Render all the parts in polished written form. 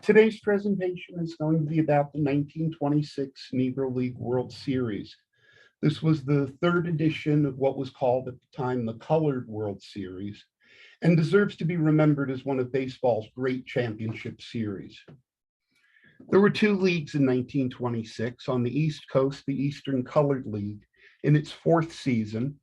Today's presentation is going to be about the 1926 Negro League World Series. This was the third edition of what was called at the time the Colored World Series, and deserves to be remembered as one of baseball's great championship series. There were two leagues in 1926. On the East Coast, the Eastern Colored League, in its fourth season,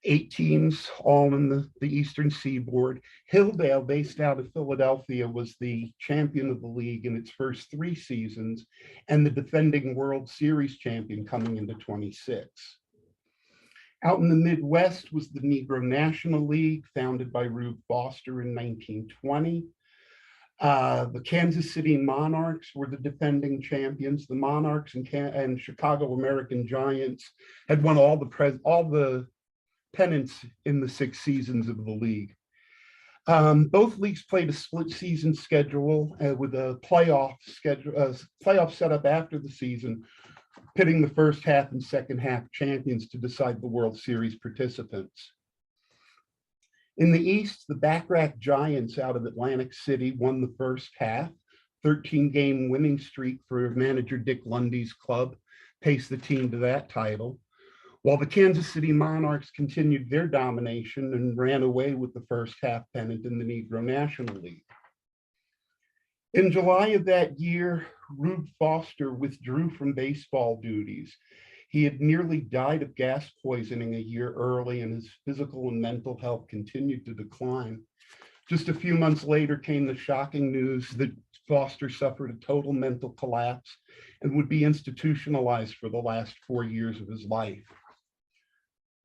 8 teams, all in the Eastern Seaboard. Hilldale, based out of Philadelphia, was the champion of the league in its first 3 seasons, and the defending World Series champion coming into 26. Out in the Midwest was the Negro National League, founded by Rube Foster in 1920. The Kansas City Monarchs were the defending champions. The Monarchs and Chicago American Giants had won all the pennants in the 6 seasons of the league. Both leagues played a split season schedule with a playoff set up after the season, pitting the first half and second half champions to decide the World Series participants. In the East, the Bacharach Giants out of Atlantic City won the first half. 13-game winning streak for manager Dick Lundy's club paced the team to that title, while the Kansas City Monarchs continued their domination and ran away with the first half pennant in the Negro National League. In July of that year, Rube Foster withdrew from baseball duties. He had nearly died of gas poisoning a year early, and his physical and mental health continued to decline. Just a few months later came the shocking news that Foster suffered a total mental collapse and would be institutionalized for the last 4 years of his life.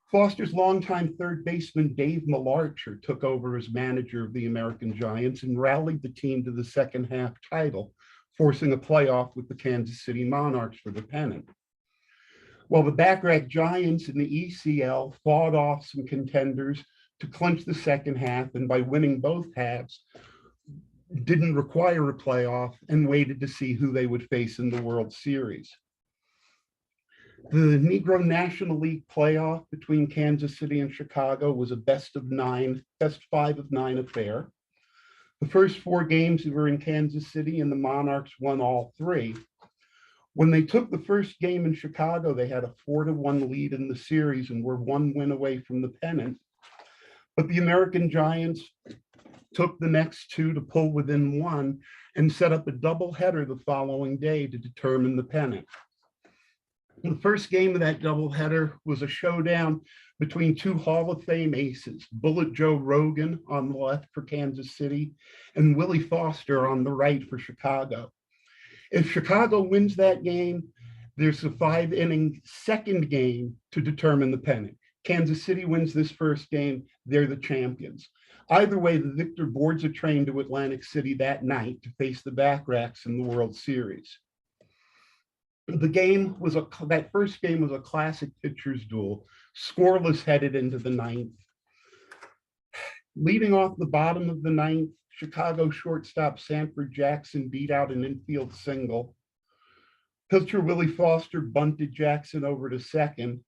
Foster's longtime third baseman Dave Malarcher took over as manager of the American Giants and rallied the team to the second half title, forcing a playoff with the Kansas City Monarchs for the pennant. While the Bacharach Giants in the ECL fought off some contenders to clinch the second half, and by winning both halves, didn't require a playoff and waited to see who they would face in the World Series. The Negro National League playoff between Kansas City and Chicago was a best 5 of 9 affair. The first 4 games were in Kansas City, and the Monarchs won all 3. When they took the first game in Chicago, they had a 4-1 lead in the series and were 1 win away from the pennant. But the American Giants took the next 2 to pull within 1 and set up a doubleheader the following day to determine the pennant. The first game of that doubleheader was a showdown between 2 Hall of Fame aces, Bullet Joe Rogan on the left for Kansas City and Willie Foster on the right for Chicago. If Chicago wins that game, there's a 5-inning second game to determine the pennant. Kansas City wins this first game, they're the champions. Either way, the victor boards a train to Atlantic City that night to face the Bacharachs in the World Series. That first game was a classic pitcher's duel, scoreless headed into the 9th. Leading off the bottom of the 9th, Chicago shortstop Sanford Jackson beat out an infield single. Pitcher Willie Foster bunted Jackson over to second.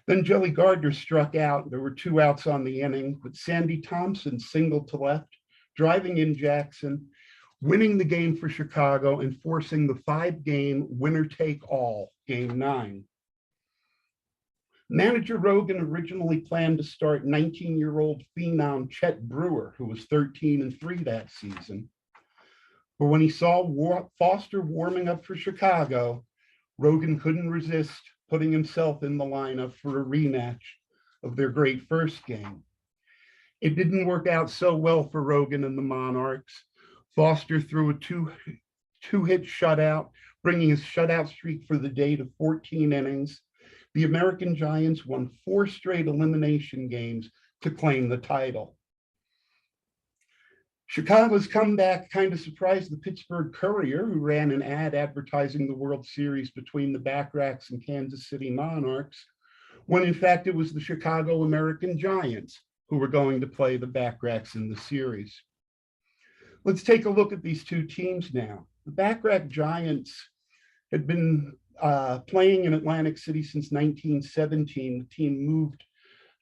Then Joey Gardner struck out. There were 2 outs on the inning, but Sandy Thompson singled to left, driving in Jackson, winning the game for Chicago and forcing the 5-game winner-take-all, Game 9. Manager Rogan originally planned to start 19-year-old phenom Chet Brewer, who was 13-3 that season. But when he saw Foster warming up for Chicago, Rogan couldn't resist putting himself in the lineup for a rematch of their great first game. It didn't work out so well for Rogan and the Monarchs. Foster threw a 2-hit shutout, bringing his shutout streak for the day to 14 innings. The American Giants won 4 straight elimination games to claim the title. Chicago's comeback kind of surprised the Pittsburgh Courier, who ran an ad advertising the World Series between the Bacharachs and Kansas City Monarchs, when in fact it was the Chicago American Giants who were going to play the Bacharachs in the series. Let's take a look at these 2 teams now. The Bacharach Giants had been playing in Atlantic City since 1917.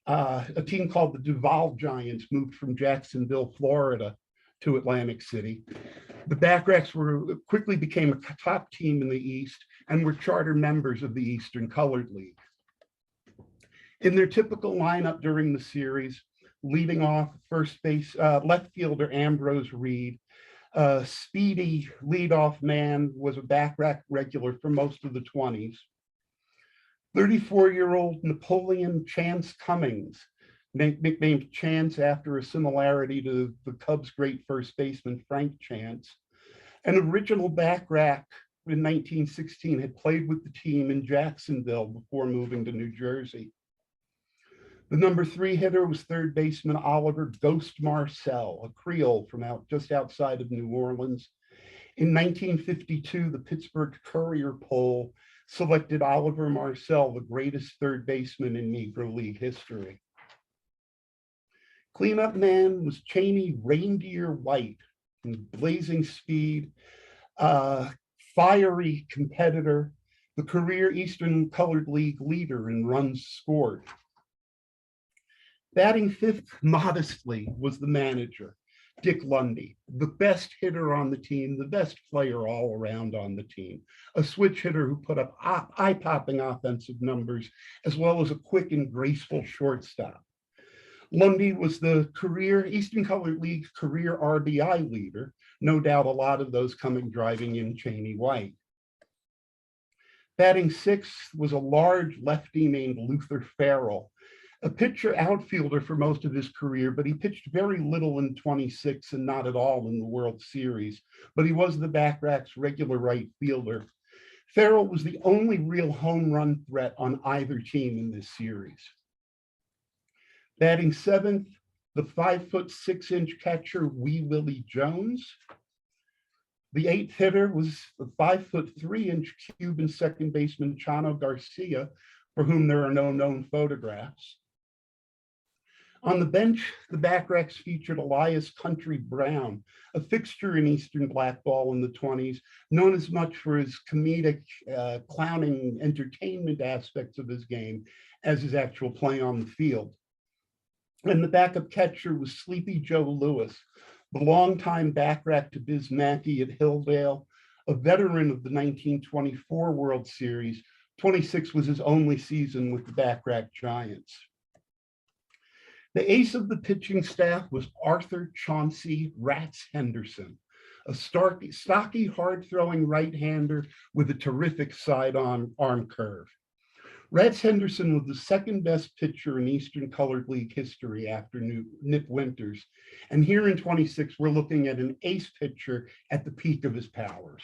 A team called the Duval Giants moved from Jacksonville, Florida to Atlantic City. The Bacharachs quickly became a top team in the East and were charter members of the Eastern Colored League. In their typical lineup during the series, leading off first base, left fielder Ambrose Reed, speedy leadoff man, was a Bacharach regular for most of the 20s. 34-year-old Napoleon Chance Cummings, nicknamed Chance after a similarity to the Cubs' great first baseman Frank Chance, an original Bacharach in 1916, had played with the team in Jacksonville before moving to New Jersey. The number 3 hitter was third baseman Oliver Ghost Marcel, a Creole from just outside of New Orleans. In 1952, the Pittsburgh Courier poll selected Oliver Marcel the greatest third baseman in Negro League history. Cleanup man was Cheney Reindeer White, blazing speed, fiery competitor, the career Eastern Colored League leader in runs scored. Batting fifth modestly was the manager, Dick Lundy, the best hitter on the team, the best player all around on the team, a switch hitter who put up eye-popping offensive numbers, as well as a quick and graceful shortstop. Lundy was the career Eastern Colored League career RBI leader, no doubt a lot of those coming driving in Cheney White. Batting sixth was a large lefty named Luther Farrell, a pitcher outfielder for most of his career, but he pitched very little in 26 and not at all in the World Series, but he was the Bacharachs' regular right fielder. Farrell was the only real home run threat on either team in this series. Batting seventh, the 5'6" catcher Wee Willie Jones. The eighth hitter was the 5'3" Cuban second baseman Chano Garcia, for whom there are no known photographs. On the bench, the Bacharachs featured Elias Country Brown, a fixture in Eastern blackball in the 20s, known as much for his comedic, clowning entertainment aspects of his game as his actual play on the field. And the backup catcher was Sleepy Joe Lewis, the longtime Bacharach to Biz Mackey at Hilldale, a veteran of the 1924 World Series. 26 was his only season with the Bacharach Giants. The ace of the pitching staff was Arthur Chauncey Rats Henderson, a stocky, hard-throwing right-hander with a terrific side-arm curve. Rats Henderson was the second best pitcher in Eastern Colored League history after Nip Winters. And here in 26, we're looking at an ace pitcher at the peak of his powers.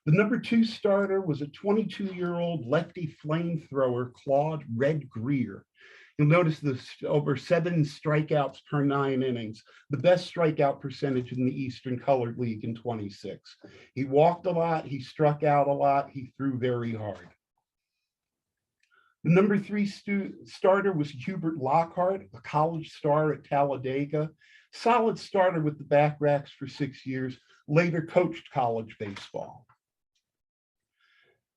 The number 2 starter was a 22-year-old lefty flamethrower, Claude Red Greer. You'll notice this over 7 strikeouts per 9 innings, the best strikeout percentage in the Eastern Colored League in 26. He walked a lot, he struck out a lot, he threw very hard. The number 3 starter was Hubert Lockhart, a college star at Talladega, solid starter with the Bacharachs for 6 years, later coached college baseball.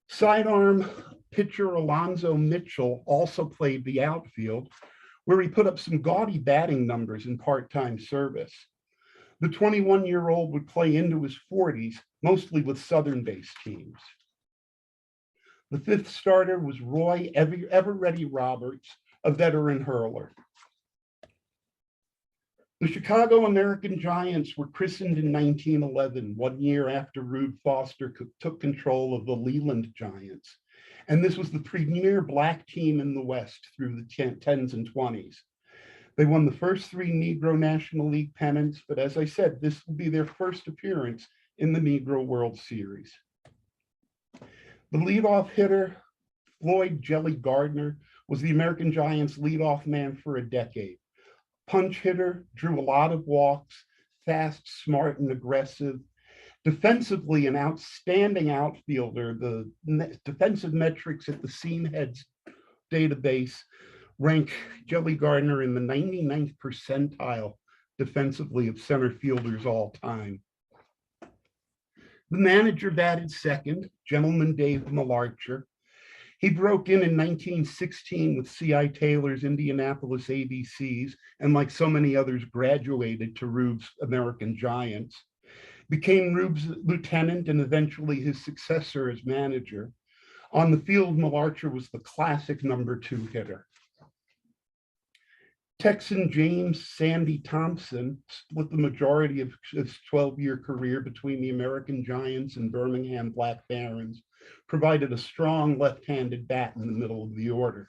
Sidearm pitcher Alonzo Mitchell also played the outfield, where he put up some gaudy batting numbers in part-time service. The 21-year-old would play into his 40s, mostly with Southern-based teams. The 5th starter was Roy Ever-Ready Roberts, a veteran hurler. The Chicago American Giants were christened in 1911, 1 year after Rube Foster took control of the Leland Giants. And this was the premier black team in the West through the 10s and 20s. They won the first 3 Negro National League pennants, but as I said, this will be their first appearance in the Negro World Series. The leadoff hitter, Floyd Jelly Gardner, was the American Giants' leadoff man for a decade. Punch hitter, drew a lot of walks, fast, smart, and aggressive. Defensively, an outstanding outfielder. The defensive metrics at the Scene Heads database rank Jelly Gardner in the 99th percentile defensively of center fielders all time. The manager batted second, gentleman Dave Malarcher. He broke in 1916 with C.I. Taylor's Indianapolis ABCs, and like so many others, graduated to Rube's American Giants. became Rube's lieutenant and eventually his successor as manager. On the field, Malarcher was the classic #2 hitter. Texan James Sandy Thompson split the majority of his 12-year career between the American Giants and Birmingham Black Barons, provided a strong left-handed bat in the middle of the order.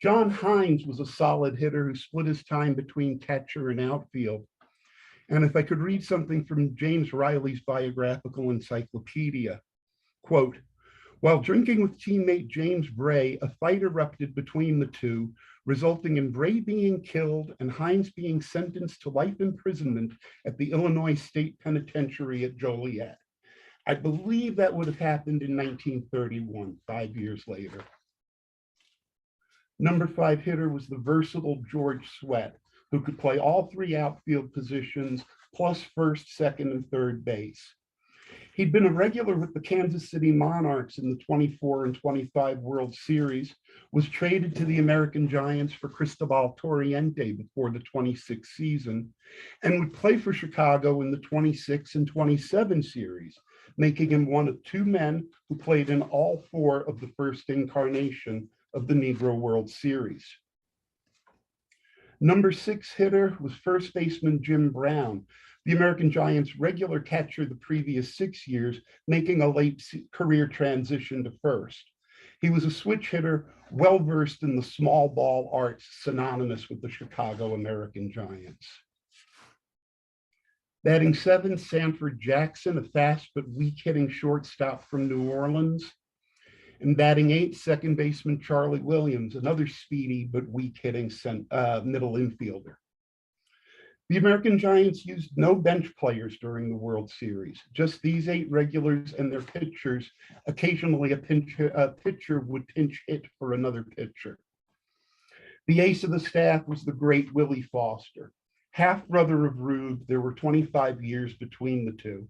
John Hines was a solid hitter who split his time between catcher and outfield. And if I could read something from James Riley's biographical encyclopedia, quote, while drinking with teammate James Bray, a fight erupted between the two, resulting in Bray being killed and Hines being sentenced to life imprisonment at the Illinois State Penitentiary at Joliet. I believe that would have happened in 1931, 5 years later. #5 hitter was the versatile George Sweat, who could play all three outfield positions, plus first, second, and third base. He'd been a regular with the Kansas City Monarchs in the 24 and 25 World Series, was traded to the American Giants for Cristobal Torriente before the 26 season, and would play for Chicago in the 26 and 27 series, making him one of two men who played in all four of the first incarnation of the Negro World Series. #6 hitter was first baseman Jim Brown, the American Giants' regular catcher the previous 6 years, making a late career transition to first. He was a switch hitter, well-versed in the small ball arts synonymous with the Chicago American Giants. Batting 7, Sanford Jackson, a fast but weak-hitting shortstop from New Orleans. And batting 8, second baseman Charlie Williams, another speedy but weak-hitting middle infielder. The American Giants used no bench players during the World Series, just these 8 regulars and their pitchers. Occasionally, a pitcher would pinch hit for another pitcher. The ace of the staff was the great Willie Foster. Half-brother of Rube, there were 25 years between the two.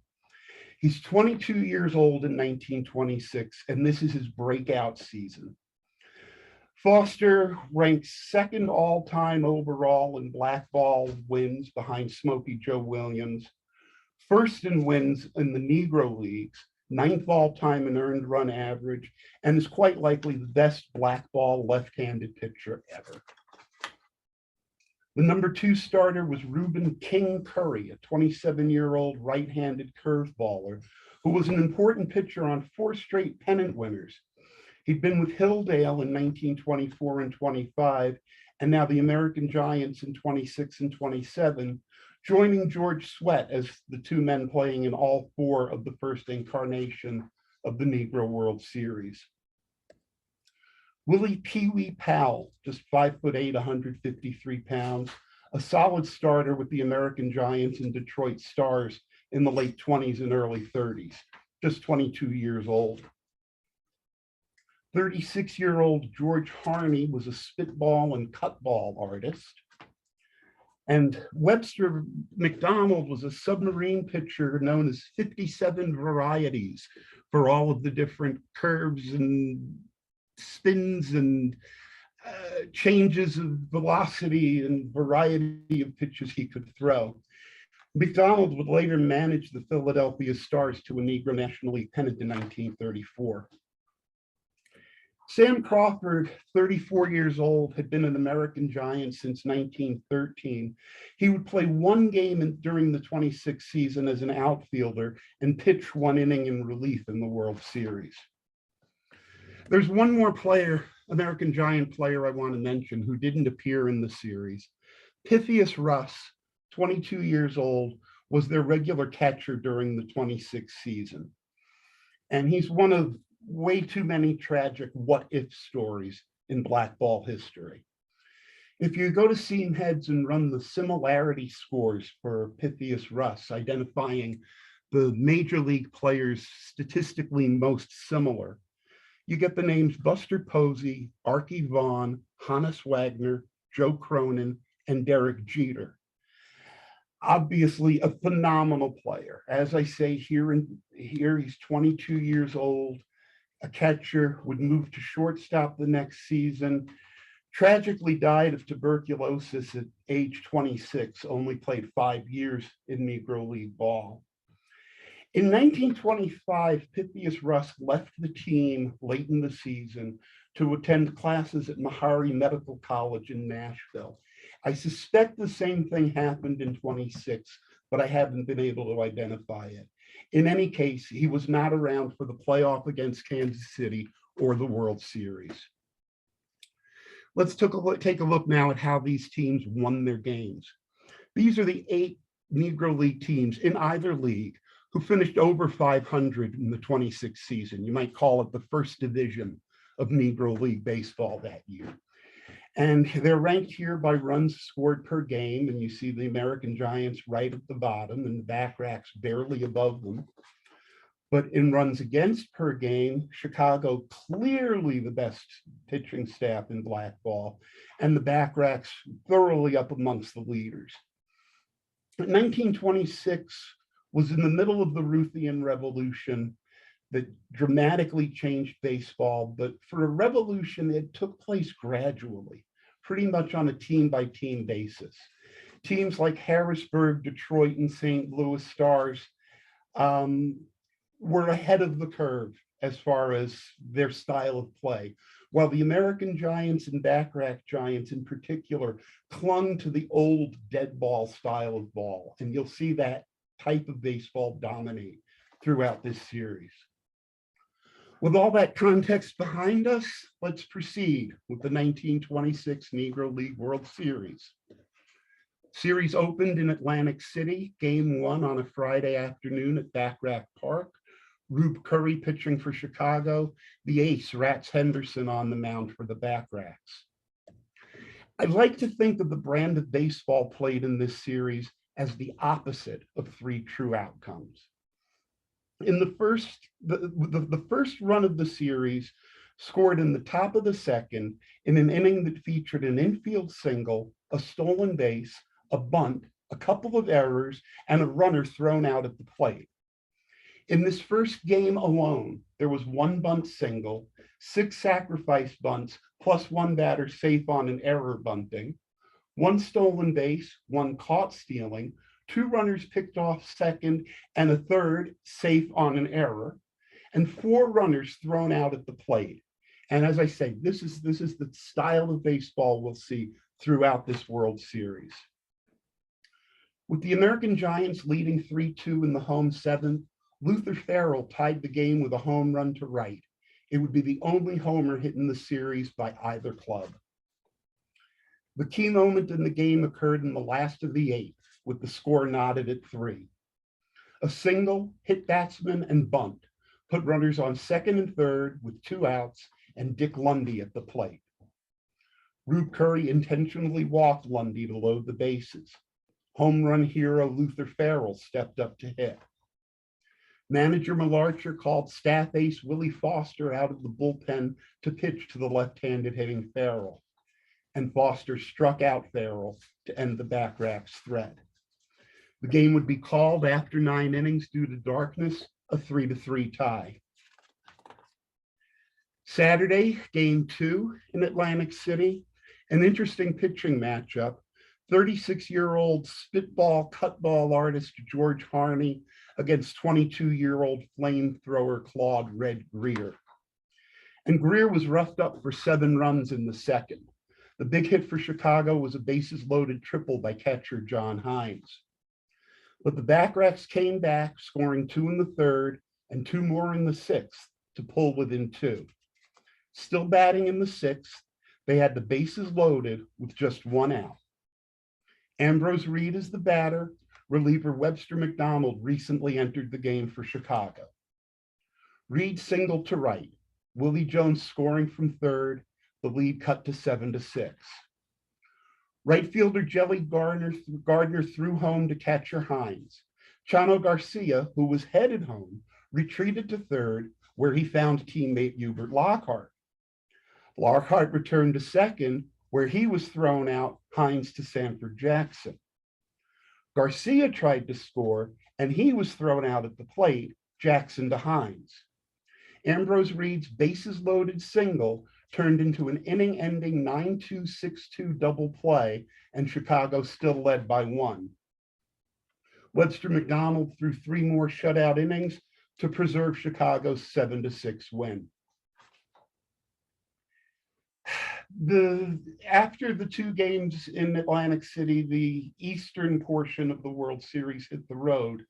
He's 22 years old in 1926, and this is his breakout season. Foster ranks second all-time overall in black ball wins behind Smokey Joe Williams, first in wins in the Negro leagues, 9th all-time in earned run average, and is quite likely the best black ball left-handed pitcher ever. The #2 starter was Reuben King Curry, a 27-year-old right-handed curveballer who was an important pitcher on 4 straight pennant winners. He'd been with Hilldale in 1924 and 25, and now the American Giants in 26 and 27, joining George Sweat as the two men playing in all 4 of the first incarnation of the Negro World Series. Willie Pee Wee Powell, just 5'8", 153 pounds, a solid starter with the American Giants and Detroit Stars in the late 20s and early 30s, just 22 years old. 36-year-old George Harney was a spitball and cutball artist. And Webster McDonald was a submarine pitcher known as 57 varieties for all of the different curves and spins and changes of velocity and variety of pitches he could throw. McDonald would later manage the Philadelphia Stars to a Negro National League pennant in 1934. Sam Crawford, 34 years old, had been an American Giant since 1913. He would play 1 game during the 26th season as an outfielder and pitch 1 inning in relief in the World Series. There's one more player, American Giant player, I want to mention who didn't appear in the series. Pythias Russ, 22 years old, was their regular catcher during the 26th season. And he's one of way too many tragic what-if stories in black ball history. If you go to Seam Heads and run the similarity scores for Pythias Russ, identifying the major league players statistically most similar, you get the names Buster Posey, Archie Vaughn, Hannes Wagner, Joe Cronin, and Derek Jeter. Obviously a phenomenal player. As I say, here he's 22 years old, a catcher, would move to shortstop the next season, Tragically died of tuberculosis at age 26, only played 5 years in Negro League ball. In 1925, Pythias Rusk left the team late in the season to attend classes at Meharry Medical College in Nashville. I suspect the same thing happened in 26, but I haven't been able to identify it. In any case, he was not around for the playoff against Kansas City or the World Series. Let's take a look now at how these teams won their games. These are the 8 Negro League teams in either league who finished over 500 in the 26 season. You might call it the first division of Negro League baseball that year. And they're ranked here by runs scored per game. And you see the American Giants right at the bottom and the Bacharachs barely above them. But in runs against per game, Chicago clearly the best pitching staff in black ball, and the Bacharachs thoroughly up amongst the leaders. 1926 was in the middle of the Ruthian Revolution that dramatically changed baseball, but for a revolution, it took place gradually, pretty much on a team-by-team basis. Teams like Harrisburg, Detroit, and St. Louis Stars were ahead of the curve as far as their style of play, while the American Giants and Bacharach Giants in particular clung to the old dead ball style of ball. And you'll see that type of baseball dominate throughout this series. With all that context behind us, let's proceed with the 1926 Negro League World Series. Series opened in Atlantic City, game 1 on a Friday afternoon at Bacharach Park. Rube Curry pitching for Chicago, the ace Rats Henderson on the mound for the Bacharachs. I'd like to think of the brand of baseball played in this series as the opposite of 3 true outcomes. In the first run of the series scored in the top of the second in an inning that featured an infield single, a stolen base, a bunt, a couple of errors, and a runner thrown out at the plate. In this first game alone, there was 1 bunt single, 6 sacrifice bunts, plus 1 batter safe on an error bunting, 1 stolen base, 1 caught stealing, 2 runners picked off second, and a third safe on an error, and 4 runners thrown out at the plate. And as I say, this is the style of baseball we'll see throughout this World Series. With the American Giants leading 3-2 in the home 7th, Luther Farrell tied the game with a home run to right. It would be the only homer hit in the series by either club. The key moment in the game occurred in the last of the 8th, with the score knotted at 3. A single, hit batsman, and bunt put runners on second and third with 2 outs and Dick Lundy at the plate. Rube Curry intentionally walked Lundy to load the bases. Home run hero Luther Farrell stepped up to hit. Manager Malarcher called staff ace Willie Foster out of the bullpen to pitch to the left-handed hitting Farrell, and Foster struck out Farrell to end the Bacharachs' threat. The game would be called after 9 innings due to darkness, a 3-3 tie. Saturday, game 2 in Atlantic City, an interesting pitching matchup. 36-year-old spitball cutball artist George Harney against 22-year-old flamethrower Claude Red Greer. And Greer was roughed up for 7 runs in the second. The big hit for Chicago was a bases-loaded triple by catcher John Hines. But the Bacharachs came back, scoring 2 in the 3rd and 2 more in the 6th to pull within 2. Still batting in the 6th, they had the bases loaded with just 1 out. Ambrose Reed is the batter. Reliever Webster McDonald recently entered the game for Chicago. Reed singled to right. Willie Jones scoring from 3rd. The lead cut to 7-6. Right fielder Jelly Gardner threw home to catcher Hines. Chano Garcia, who was headed home, retreated to 3rd, where he found teammate Hubert Lockhart. Lockhart returned to 2nd, where he was thrown out, Hines to Sanford Jackson. Garcia tried to score, and he was thrown out at the plate, Jackson to Hines. Ambrose Reed's bases-loaded single turned into an inning-ending 9-2, 6-2 double play, and Chicago still led by 1. Webster McDonald threw 3 more shutout innings to preserve Chicago's 7-6 win. After the 2 games in Atlantic City, the eastern portion of the World Series hit the road.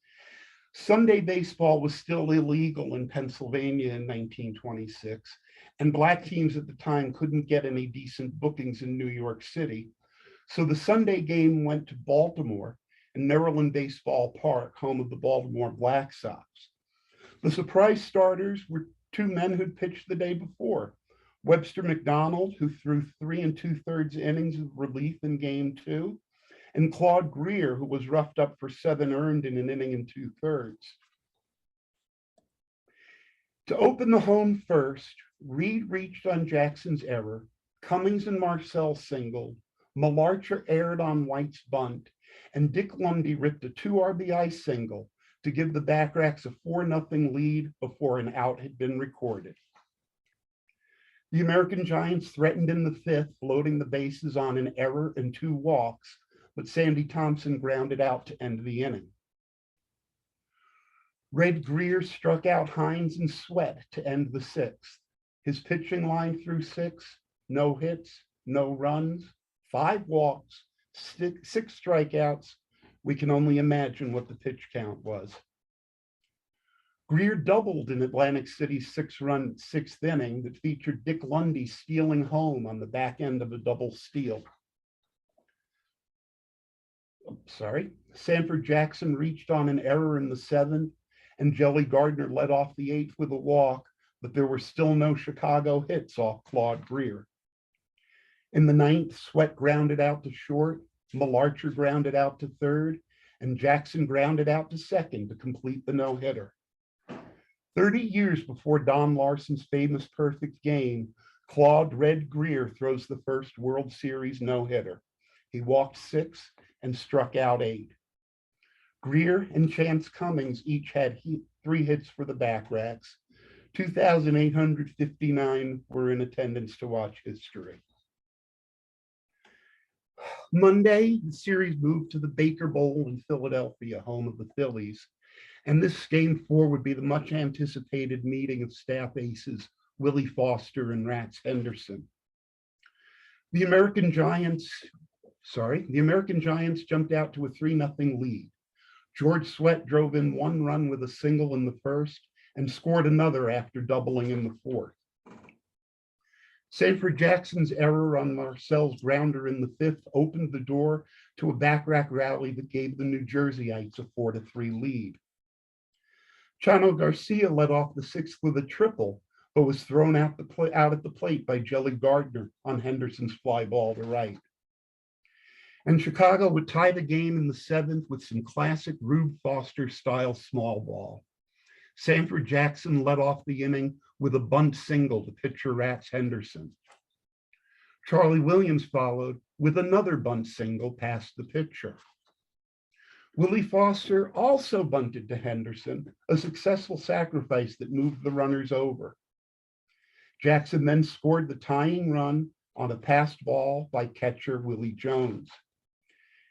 Sunday baseball was still illegal in Pennsylvania in 1926, and Black teams at the time couldn't get any decent bookings in New York City. So the Sunday game went to Baltimore and Maryland Baseball Park, home of the Baltimore Black Sox. The surprise starters were 2 men who'd pitched the day before. Webster McDonald, who threw 3 2/3 innings of relief in game 2, and Claude Greer, who was roughed up for 7 earned in an inning and 2/3. To open the home first, Reed reached on Jackson's error, Cummings and Marcel singled, Malarcher aired on White's bunt, and Dick Lundy ripped a 2 RBI single to give the Bacharachs a 4-0 lead before an out had been recorded. The American Giants threatened in the 5th, loading the bases on an error and 2 walks, but Sandy Thompson grounded out to end the inning. Red Greer struck out Hines and Sweat to end the 6th. His pitching line threw 6, no hits, no runs, 5 walks, 6 strikeouts. We can only imagine what the pitch count was. Greer doubled in Atlantic City's 6-run 6th inning that featured Dick Lundy stealing home on the back end of a double steal. Sanford Jackson reached on an error in the 7th, and Jelly Gardner led off the 8th with a walk, but there were still no Chicago hits off Claude Greer. In the 9th, Sweat grounded out to short, Malarcher grounded out to 3rd, and Jackson grounded out to 2nd to complete the no-hitter. 30 years before Don Larson's famous perfect game, Claude Red Greer throws the first World Series no-hitter. He walked 6 and struck out 8. Greer and Chance Cummings each had 3 hits for the Bacharachs. 2,859 were in attendance to watch history. Monday, the series moved to the Baker Bowl in Philadelphia, home of the Phillies. And this game 4 would be the much anticipated meeting of staff aces Willie Foster and Rats Henderson. The American Giants jumped out to a 3-0 lead. George Sweat drove in 1 run with a single in the 1st and scored another after doubling in the 4th. Sanford Jackson's error on Marcel's grounder in the 5th opened the door to a Bacharach rally that gave the New Jerseyites a 4-3 lead. Chano Garcia led off the 6th with a triple, but was thrown out at the plate by Jelly Gardner on Henderson's fly ball to right. And Chicago would tie the game in the 7th with some classic Rube Foster style small ball. Sanford Jackson led off the inning with a bunt single to pitcher Rats Henderson. Charlie Williams followed with another bunt single past the pitcher. Willie Foster also bunted to Henderson, a successful sacrifice that moved the runners over. Jackson then scored the tying run on a passed ball by catcher Willie Jones.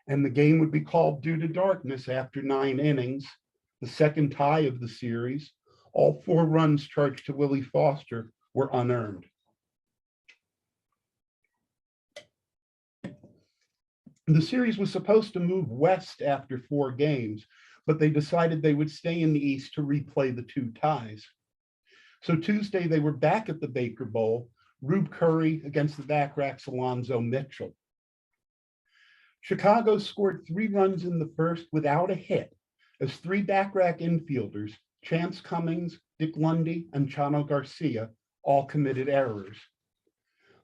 And the game would be called due to darkness after 9 innings, the second tie of the series. All 4 runs charged to Willie Foster were unearned. The series was supposed to move west after 4 games, but they decided they would stay in the East to replay the 2 ties. So Tuesday, they were back at the Baker Bowl, Rube Curry against the Bacharachs' Alonzo Mitchell. Chicago scored 3 runs in the 1st without a hit, as 3 Bacharach infielders, Chance Cummings, Dick Lundy, and Chano Garcia, all committed errors.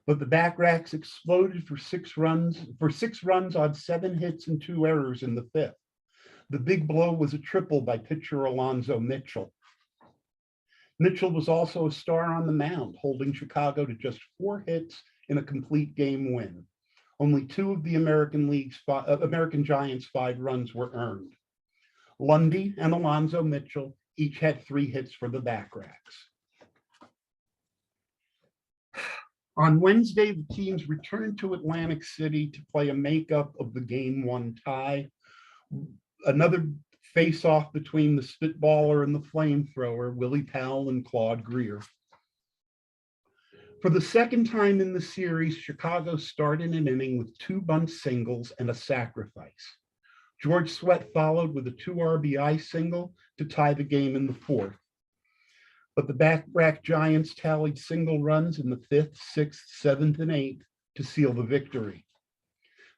But the Bacharachs exploded for 6 runs on 7 hits and 2 errors in the 5th. The big blow was a triple by pitcher Alonzo Mitchell. Mitchell was also a star on the mound, holding Chicago to just 4 hits in a complete game win. Only 2 of the American Giants' 5 runs were earned. Lundy and Alonzo Mitchell each had 3 hits for the Bacharachs. On Wednesday, the teams returned to Atlantic City to play a makeup of the Game 1 tie. Another face-off between the spitballer and the flamethrower, Willie Powell and Claude Greer. For the second time in the series, Chicago started an inning with 2 bunt singles and a sacrifice. George Sweat followed with a 2 RBI single to tie the game in the 4th. But the Bacharach Giants tallied single runs in the 5th, 6th, 7th, and 8th to seal the victory.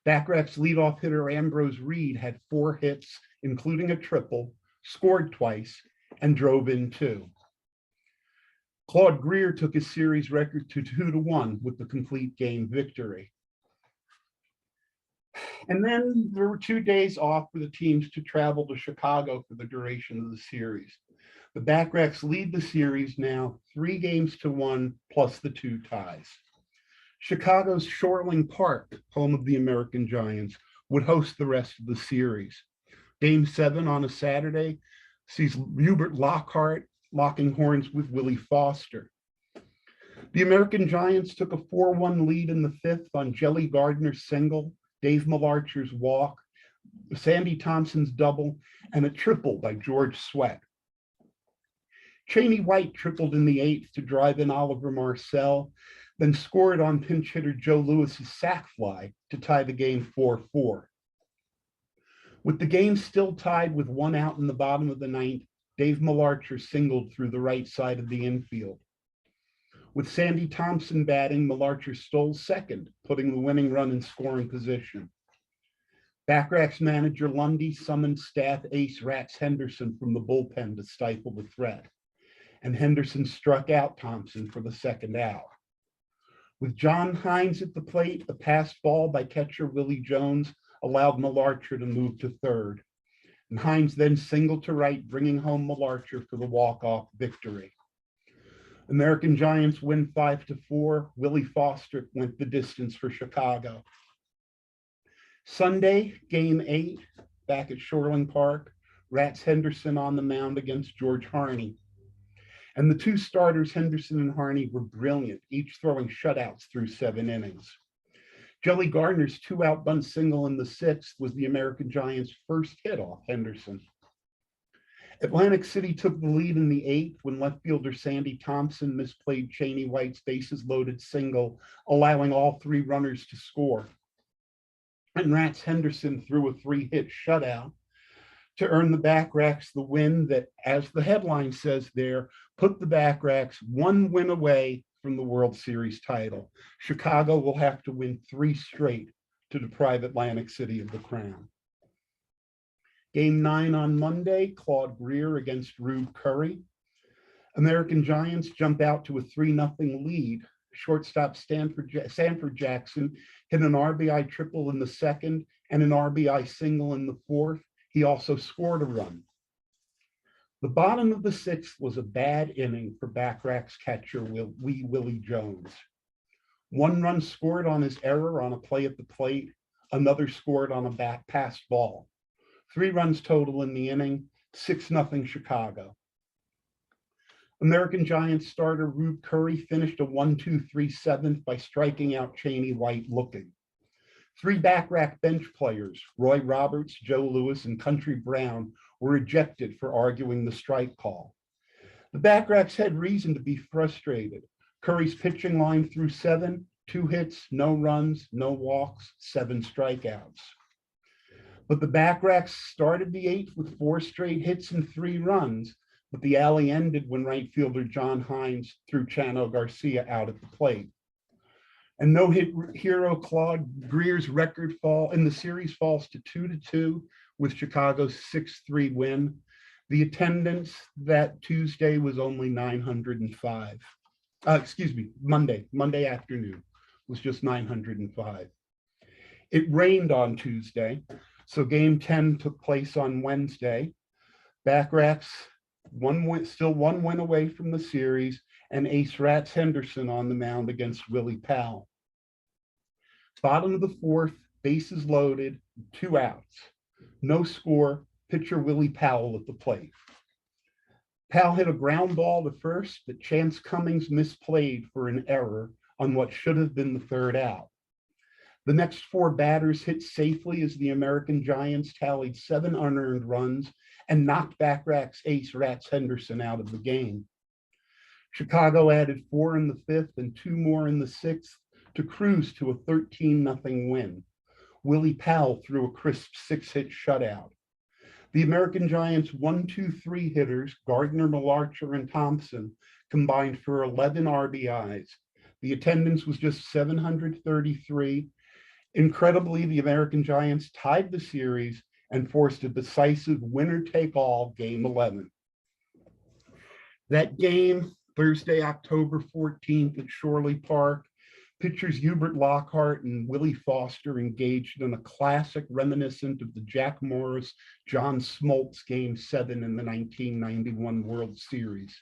Bacharach's leadoff hitter Ambrose Reed had 4 hits, including a triple, scored twice, and drove in 2. Claude Greer took his series record to 2-1 with the complete game victory. And then there were 2 days off for the teams to travel to Chicago for the duration of the series. The Bacharachs lead the series now 3-1 plus the 2 ties. Chicago's Shoreline Park, home of the American Giants, would host the rest of the series. Game 7 on a Saturday sees Hubert Lockhart locking horns with Willie Foster. The American Giants took a 4-1 lead in the 5th on Jelly Gardner's single, Dave Malarcher's walk, Sandy Thompson's double, and a triple by George Sweat. Cheney White tripled in the 8th to drive in Oliver Marcel, then scored on pinch hitter Joe Lewis's sac fly to tie the game 4-4. With the game still tied with 1 out in the bottom of the 9th, Dave Malarcher singled through the right side of the infield. With Sandy Thompson batting, Malarcher stole second, putting the winning run in scoring position. Bacharach's manager Lundy summoned staff ace Rats Henderson from the bullpen to stifle the threat, and Henderson struck out Thompson for the 2nd out. With John Hines at the plate, a pass ball by catcher Willie Jones allowed Malarcher to move to 3rd, and Hines then singled to right, bringing home Malarcher for the walk-off victory. American Giants win 5-4. Willie Foster went the distance for Chicago. Sunday, game 8, back at Shoreline Park, Rats Henderson on the mound against George Harney. And the 2 starters, Henderson and Harney, were brilliant, each throwing shutouts through 7 innings. Jelly Gardner's 2-out bunt single in the 6th was the American Giants' first hit off Henderson. Atlantic City took the lead in the 8th when left fielder Sandy Thompson misplayed Cheney White's bases loaded single, allowing all 3 runners to score. And Rats Henderson threw a 3-hit shutout to earn the Bacharachs the win that, as the headline says there, put the Bacharachs 1 win away from the World Series title. Chicago will have to win 3 straight to deprive Atlantic City of the crown. Game 9 on Monday, Claude Greer against Rube Curry. American Giants jump out to a 3-0 lead. Shortstop Sanford Jackson hit an RBI triple in the 2nd and an RBI single in the 4th. He also scored a run. The bottom of the 6th was a bad inning for Bacharach's catcher Willie Jones. 1 run scored on his error on a play at the plate. Another scored on a back pass ball. 3 runs total in the inning, 6-0 Chicago. American Giants starter Rube Curry finished a 1-2-3 7th by striking out Cheney White looking. 3 Bacharach bench players, Roy Roberts, Joe Lewis, and Country Brown, were ejected for arguing the strike call. The Bacharachs had reason to be frustrated. Curry's pitching line threw 7, 2 hits, no runs, no walks, 7 strikeouts. But the Bacharachs started the 8th with 4 straight hits and 3 runs, but the alley ended when right fielder John Hines threw Chano Garcia out at the plate. And no-hit hero Claude Greer's record fall in the series falls to 2-2 with Chicago's 6-3 win. The attendance that Tuesday was only 905. Monday afternoon was just 905. It rained on Tuesday, so game 10 took place on Wednesday. Bacharachs still 1 win away from the series, and ace Rats Henderson on the mound against Willie Powell. Bottom of the 4th, bases loaded, 2 outs. No score, pitcher Willie Powell at the plate. Powell hit a ground ball to first that Chance Cummings misplayed for an error on what should have been the third out. The next four batters hit safely as the American Giants tallied 7 unearned runs and knocked Bacharach's ace Rats Henderson out of the game. Chicago added 4 in the 5th and 2 more in the 6th to cruise to a 13-0 win. Willie Powell threw a crisp 6-hit shutout. The American Giants' 1-2-3 hitters, Gardner, Malarcher, and Thompson, combined for 11 RBIs. The attendance was just 733. Incredibly, the American Giants tied the series and forced a decisive winner-take-all Game 11. That game, Thursday, October 14th at Shorley Park, pitchers Hubert Lockhart and Willie Foster engaged in a classic reminiscent of the Jack Morris, John Smoltz Game 7 in the 1991 World Series.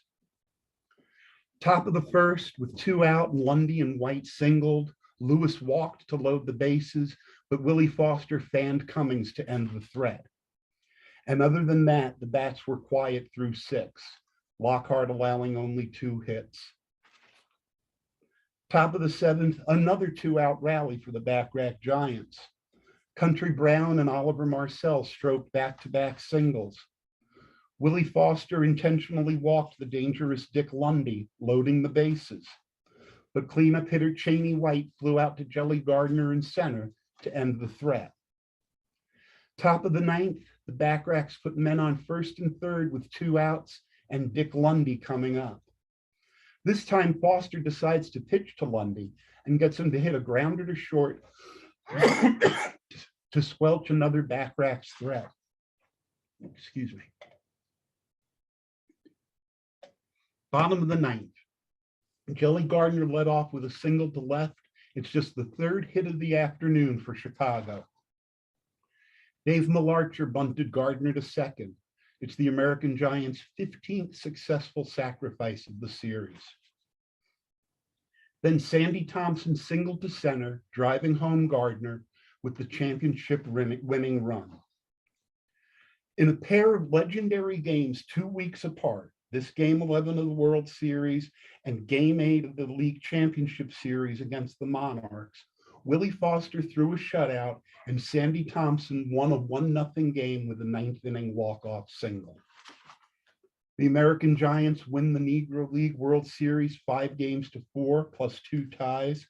Top of the first, with 2 out, Lundy and White singled. Lewis walked to load the bases, but Willie Foster fanned Cummings to end the threat. And other than that, the bats were quiet through 6, Lockhart allowing only 2 hits. Top of the 7th, another 2-out rally for the Bacharach Giants. Country Brown and Oliver Marcel stroked back-to-back singles. Willie Foster intentionally walked the dangerous Dick Lundy, loading the bases. But cleanup hitter Cheney White flew out to Jelly Gardner in center to end the threat. Top of the 9th, the Bacharachs put men on first and third with 2 outs and Dick Lundy coming up. This time, Foster decides to pitch to Lundy and gets him to hit a grounder to short to squelch another Bacharachs threat. Excuse me. Bottom of the 9th, Jelly Gardner led off with a single to left. It's just the 3rd hit of the afternoon for Chicago. Dave Malarcher bunted Gardner to second. It's the American Giants' 15th successful sacrifice of the series. Then Sandy Thompson singled to center, driving home Gardner with the championship winning run. In a pair of legendary games 2 weeks apart, this Game 11 of the World Series and Game 8 of the League Championship Series against the Monarchs, Willie Foster threw a shutout and Sandy Thompson won a 1-0 game with a 9th inning walk-off single. The American Giants win the Negro League World Series 5-4 plus 2 ties.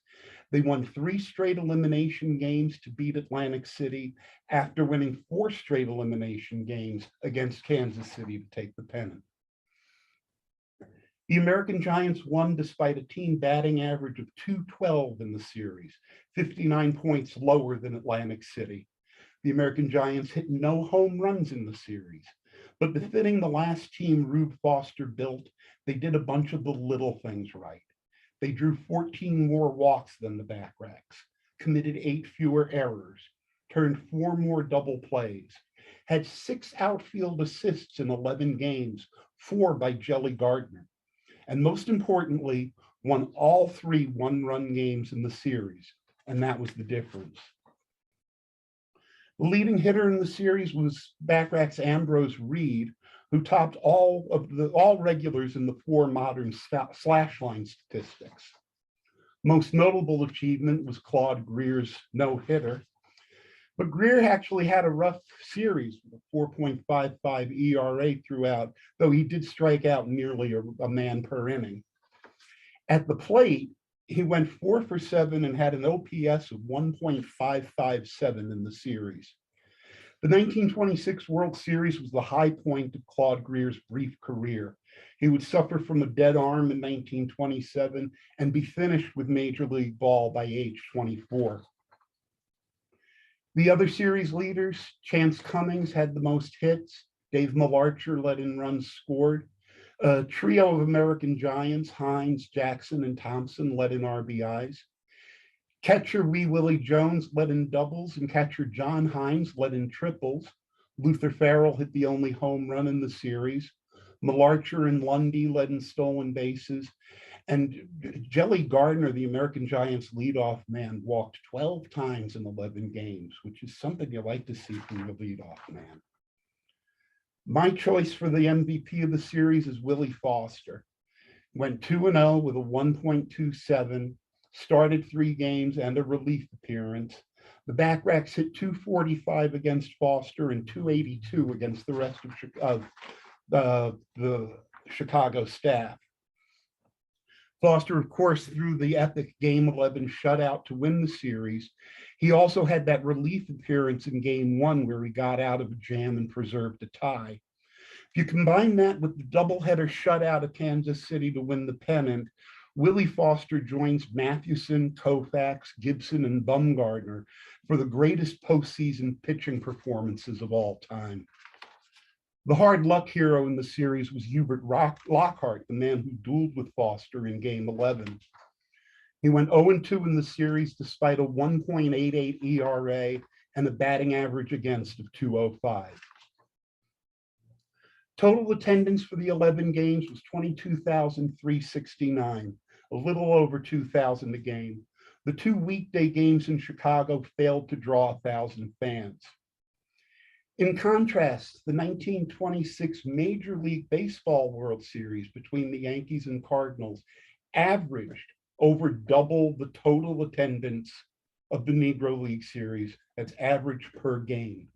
They won 3 straight elimination games to beat Atlantic City after winning 4 straight elimination games against Kansas City to take the pennant. The American Giants won despite a team batting average of .212 in the series, 59 points lower than Atlantic City. The American Giants hit no home runs in the series, but befitting the last team Rube Foster built, they did a bunch of the little things right. They drew 14 more walks than the Bacharachs, committed 8 fewer errors, turned 4 more double plays, had 6 outfield assists in 11 games, 4 by Jelly Gardner, and most importantly, won all 3 one-run games in the series, and that was the difference. The leading hitter in the series was Bacharach's Ambrose Reed, who topped all regulars in the 4 modern slash line statistics. Most notable achievement was Claude Greer's no-hitter, but Greer actually had a rough series with a 4.55 ERA throughout, though he did strike out nearly a man per inning. At the plate, he went 4 for 7 and had an OPS of 1.557 in the series. The 1926 World Series was the high point of Claude Greer's brief career. He would suffer from a dead arm in 1927 and be finished with Major League Ball by age 24. The other series leaders, Chance Cummings had the most hits. Dave Malarcher led in runs scored. A trio of American Giants, Hines, Jackson, and Thompson led in RBIs. Catcher Wee Willie Jones led in doubles, and catcher John Hines led in triples. Luther Farrell hit the only home run in the series. Malarcher and Lundy led in stolen bases. And Jelly Gardner, the American Giants leadoff man, walked 12 times in 11 games, which is something you like to see from the leadoff man. My choice for the MVP of the series is Willie Foster. Went 2-0 with a 1.27, started 3 games and a relief appearance. The Bacharachs hit .245 against Foster and .282 against the rest of the Chicago staff. Foster, of course, threw the epic Game 11 shutout to win the series. He also had that relief appearance in Game 1 where he got out of a jam and preserved a tie. If you combine that with the doubleheader shutout of Kansas City to win the pennant, Willie Foster joins Mathewson, Koufax, Gibson, and Bumgardner for the greatest postseason pitching performances of all time. The hard luck hero in the series was Hubert Lockhart, the man who dueled with Foster in Game 11. He went 0-2 in the series despite a 1.88 ERA and a batting average against of .205. Total attendance for the 11 games was 22,369, a little over 2,000 a game. The 2 weekday games in Chicago failed to draw 1,000 fans. In contrast, the 1926 Major League Baseball World Series between the Yankees and Cardinals averaged over double the total attendance of the Negro League Series. That's average per game.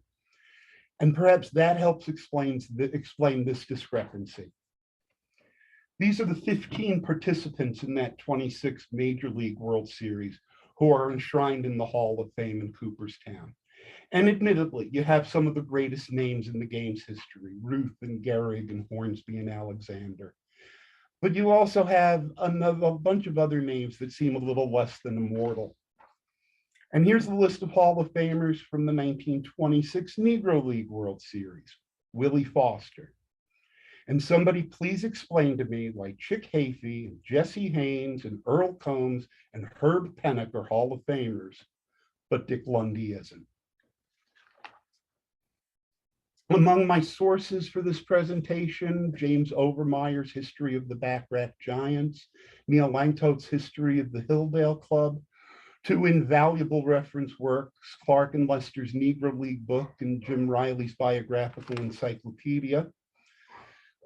And perhaps that helps explain this discrepancy. These are the 15 participants in that 26th Major League World Series who are enshrined in the Hall of Fame in Cooperstown. And admittedly, you have some of the greatest names in the game's history, Ruth and Gehrig and Hornsby and Alexander. But you also have a bunch of other names that seem a little less than immortal. And here's the list of Hall of Famers from the 1926 Negro League World Series. Willie Foster. And somebody please explain to me why Chick Hafey, and Jesse Haynes, and Earl Combs, and Herb Pennock are Hall of Famers, but Dick Lundy isn't. Among my sources for this presentation, James Overmeyer's History of the Bacharach Giants, Neil Langto's History of the Hilldale Club, 2 invaluable reference works, Clark and Lester's Negro League book and Jim Riley's biographical encyclopedia.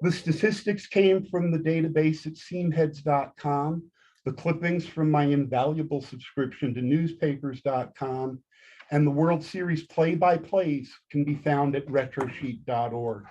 The statistics came from the database at seamheads.com, the clippings from my invaluable subscription to newspapers.com, and the World Series play-by-plays can be found at retrosheet.org.